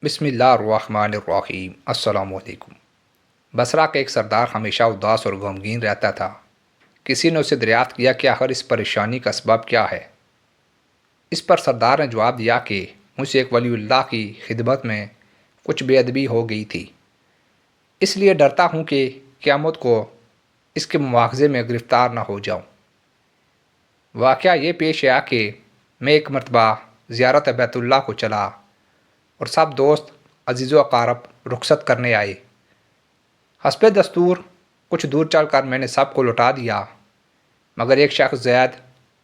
بسم اللہ الرحمن الرحیم۔ السلام علیکم۔ بصرہ کا ایک سردار ہمیشہ اداس اور غمگین رہتا تھا۔ کسی نے اسے دریافت کیا کہ آخر اس پریشانی کا اسباب کیا ہے۔ اس پر سردار نے جواب دیا کہ مجھ سے ایک ولی اللہ کی خدمت میں کچھ بے ادبی ہو گئی تھی، اس لیے ڈرتا ہوں کہ قیامت کو اس کے مواخذے میں گرفتار نہ ہو جاؤں۔ واقعہ یہ پیش آیا کہ میں ایک مرتبہ زیارت بیت اللہ کو چلا اور سب دوست عزیز و اقارب رخصت کرنے آئے۔ حسب دستور کچھ دور چل کر میں نے سب کو لوٹا دیا، مگر ایک شخص زید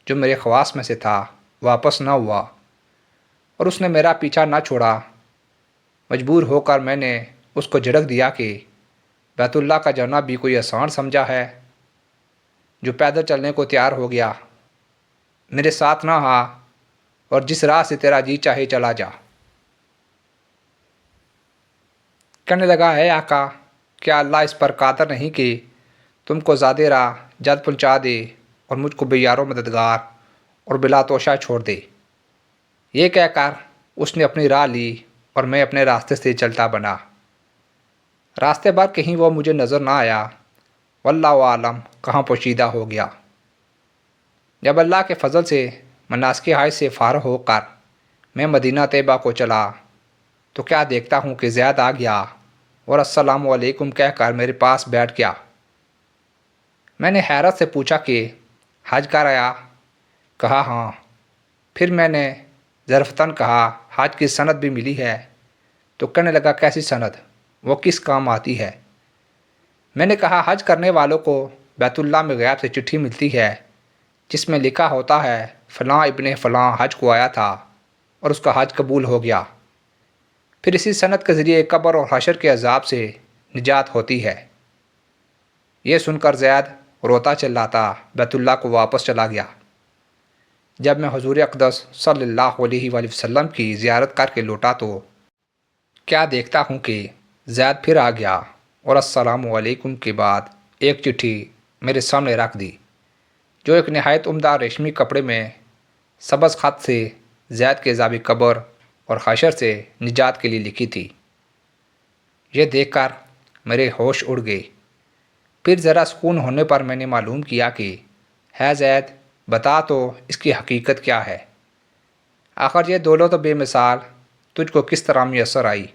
جو میرے خواص میں سے تھا واپس نہ ہوا اور اس نے میرا پیچھا نہ چھوڑا۔ مجبور ہو کر میں نے اس کو جھڑک دیا کہ بیت اللہ کا جانا بھی کوئی آسان سمجھا ہے جو پیدل چلنے کو تیار ہو گیا۔ میرے ساتھ نہ آ اور جس راہ سے تیرا جی چاہے چلا جا۔ کہنے لگا، ہے آقا، کیا اللہ اس پر قادر نہیں کہ تم کو زیادہ راہ جلد پہنچا دے اور مجھ کو بے یار و مددگار اور بلا توشہ چھوڑ دے؟ یہ کہہ کر اس نے اپنی راہ لی اور میں اپنے راستے سے چلتا بنا۔ راستے بھر کہیں وہ مجھے نظر نہ آیا، واللہ عالم کہاں پوشیدہ ہو گیا۔ جب اللہ کے فضل سے مناسک حج سے فارغ ہو کر میں مدینہ طیبہ کو چلا تو کیا دیکھتا ہوں کہ زید آ گیا اور السلام علیکم کہہ کر میرے پاس بیٹھ گیا۔ میں نے حیرت سے پوچھا کہ حج کر آیا؟ کہا ہاں۔ پھر میں نے ظرفتاً کہا حج کی سند بھی ملی ہے؟ تو کہنے لگا، کیسی سند؟ وہ کس کام آتی ہے؟ میں نے کہا، حج کرنے والوں کو بیت اللہ میں غیب سے چٹھی ملتی ہے جس میں لکھا ہوتا ہے فلاں ابن فلاں حج کو آیا تھا اور اس کا حج قبول ہو گیا۔ پھر اسی سند کے ذریعے قبر اور حشر کے عذاب سے نجات ہوتی ہے۔ یہ سن کر زید روتا چلاتا بیت اللہ کو واپس چلا گیا۔ جب میں حضور اقدس صلی اللہ علیہ وآلہ وسلم کی زیارت کر کے لوٹا تو کیا دیکھتا ہوں کہ زید پھر آ گیا اور السلام علیکم کے بعد ایک چٹھی میرے سامنے رکھ دی جو ایک نہایت عمدہ ریشمی کپڑے میں سبز خط سے زید کے عذاب قبر اور حشر سے نجات کے لیے لکھی تھی۔ یہ دیکھ کر میرے ہوش اڑ گئے۔ پھر ذرا سکون ہونے پر میں نے معلوم کیا کہ ہے زید، بتا تو اس کی حقیقت کیا ہے؟ آخر یہ دولت و بے مثال تجھ کو کس طرح میسر آئی؟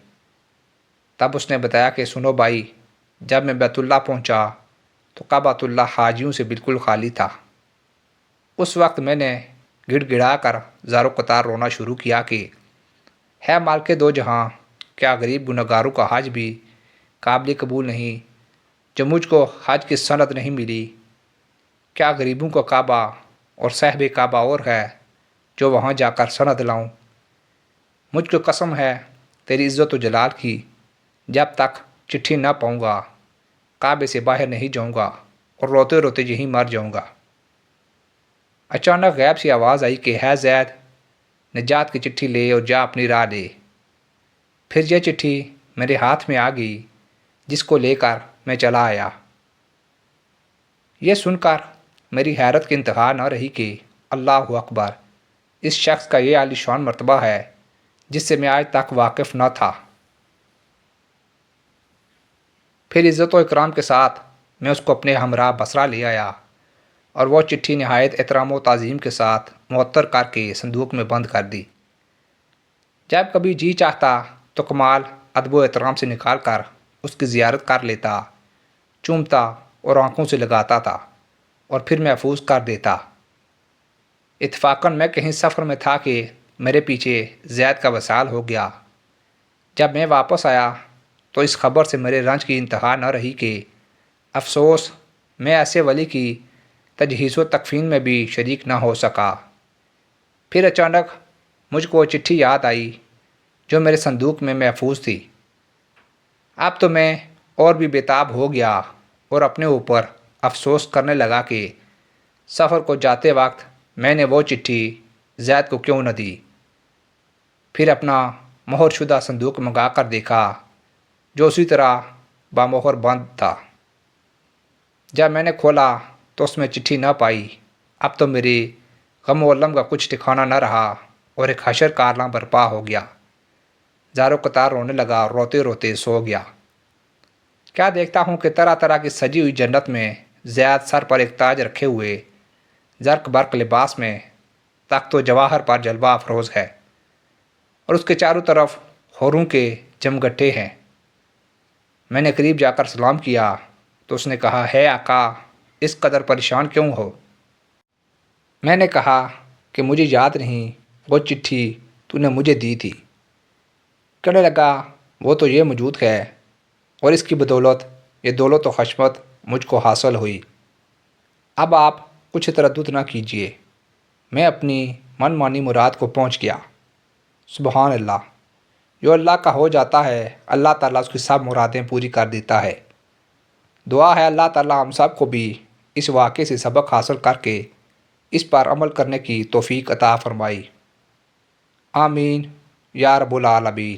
تب اس نے بتایا کہ سنو بھائی، جب میں بیت اللہ پہنچا تو کعبۃ اللہ حاجیوں سے بالکل خالی تھا۔ اس وقت میں نے گڑ گڑا کر زار و قطار رونا شروع کیا کہ ہے مالک دو جہاں، کیا غریب گنہگاروں کا حج بھی قابل قبول نہیں جو مجھ کو حج کی سند نہیں ملی؟ کیا غریبوں کا کعبہ اور صاحب کعبہ اور ہے جو وہاں جا کر سند لاؤں؟ مجھ کو قسم ہے تیری عزت و جلال کی، جب تک چٹھی نہ پاؤں گا کعبے سے باہر نہیں جاؤں گا اور روتے روتے یہیں مر جاؤں گا۔ اچانک غیب سی آواز آئی کہ ہے زید، نجات کی چٹھی لے اور جا اپنی راہ لے۔ پھر یہ چٹھی میرے ہاتھ میں آ گئی جس کو لے کر میں چلا آیا۔ یہ سن کر میری حیرت کی انتہا نہ رہی کہ اللہ اکبر، اس شخص کا یہ عالی شان مرتبہ ہے جس سے میں آج تک واقف نہ تھا۔ پھر عزت و اکرام کے ساتھ میں اس کو اپنے ہمراہ بصرہ لے آیا اور وہ چٹھی نہایت احترام و تعظیم کے ساتھ معطر کر کے صندوق میں بند کر دی۔ جب کبھی جی چاہتا تو کمال ادب و احترام سے نکال کر اس کی زیارت کر لیتا، چومتا اور آنکھوں سے لگاتا تھا اور پھر محفوظ کر دیتا۔ اتفاقاً میں کہیں سفر میں تھا کہ میرے پیچھے زید کا وصال ہو گیا۔ جب میں واپس آیا تو اس خبر سے میرے رنج کی انتہا نہ رہی کہ افسوس میں ایسے ولی کی تجہیز و تکفین میں بھی شریک نہ ہو سکا۔ پھر اچانک مجھ کو وہ چٹھی یاد آئی جو میرے صندوق میں محفوظ تھی۔ اب تو میں اور بھی بےتاب ہو گیا اور اپنے اوپر افسوس کرنے لگا کہ سفر کو جاتے وقت میں نے وہ چٹھی زید کو کیوں نہ دی۔ پھر اپنا مہر شدہ صندوق منگا کر دیکھا جو اسی طرح بامہر بند تھا۔ جب میں نے کھولا تو اس میں چٹھی نہ پائی۔ اب تو میری غم و الم کا کچھ ٹھکانہ نہ رہا اور ایک حشر کا عالم برپا ہو گیا۔ زارو قطار رونے لگا اور روتے روتے سو گیا۔ کیا دیکھتا ہوں کہ طرح طرح کی سجی ہوئی جنت میں زیاد سر پر ایک تاج رکھے ہوئے زرق برق لباس میں تخت و جواہر پر جلوہ افروز ہے، اور اس کے چاروں طرف حوروں کے جمگٹے ہیں۔ میں نے قریب جا کر سلام کیا تو اس نے کہا، ہے آقا، اس قدر پریشان کیوں ہو؟ میں نے کہا کہ مجھے یاد نہیں وہ چٹھی تو نے مجھے دی تھی۔ کہنے لگا، وہ تو یہ موجود ہے، اور اس کی بدولت یہ دولت و خشمت مجھ کو حاصل ہوئی۔ اب آپ کچھ تردد نہ کیجیے، میں اپنی من مانی مراد کو پہنچ گیا۔ سبحان اللہ، جو اللہ کا ہو جاتا ہے اللہ تعالیٰ اس کی سب مرادیں پوری کر دیتا ہے۔ دعا ہے اللہ تعالیٰ ہم سب کو بھی اس واقعے سے سبق حاصل کر کے اس پر عمل کرنے کی توفیق عطا فرمائی۔ آمین یا رب العالمین۔